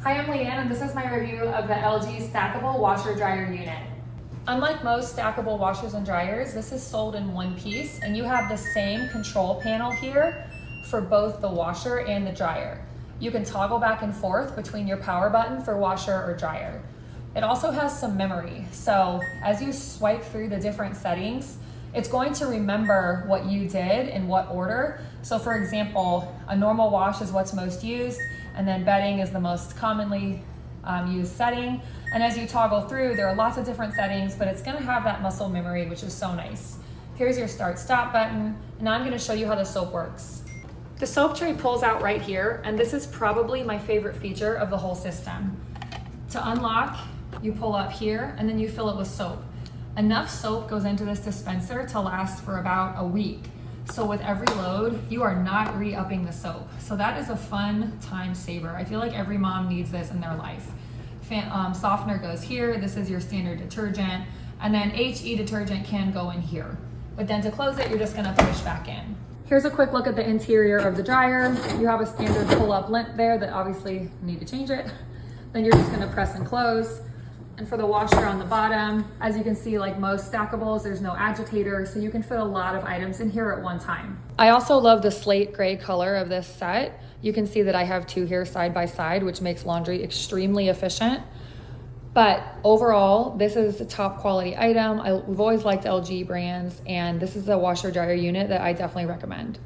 Hi, I'm Leanne, and this is my review of the LG stackable washer dryer unit. Unlike most stackable washers and dryers, this is sold in one piece, and you have the same control panel here for both the washer and the dryer. You can toggle back and forth between your power button for washer or dryer. It also has some memory, so as you swipe through the different settings, it's going to remember what you did in what order. So for example, a normal wash is what's most used, and then bedding is the most commonly used setting. And as you toggle through, there are lots of different settings, but it's gonna have that muscle memory, which is so nice. Here's your start stop button, and now I'm gonna show you how the soap works. The soap tray pulls out right here, and this is probably my favorite feature of the whole system. To unlock, you pull up here, and then you fill it with soap. Enough soap goes into this dispenser to last for about a week. So with every load, you are not re-upping the soap. So that is a fun time saver. I feel like every mom needs this in their life. Softener goes here. This is your standard detergent. And then HE detergent can go in here. But then to close it, you're just gonna push back in. Here's a quick look at the interior of the dryer. You have a standard pull-up lint there that obviously you need to change it. Then you're just gonna press and close. And for the washer on the bottom, as you can see, like most stackables, there's no agitator, so you can fit a lot of items in here at one time. I also love the slate gray color of this set. You can see that I have two here side by side, which makes laundry extremely efficient. But overall, this is a top quality item. We've always liked LG brands, and this is a washer dryer unit that I definitely recommend.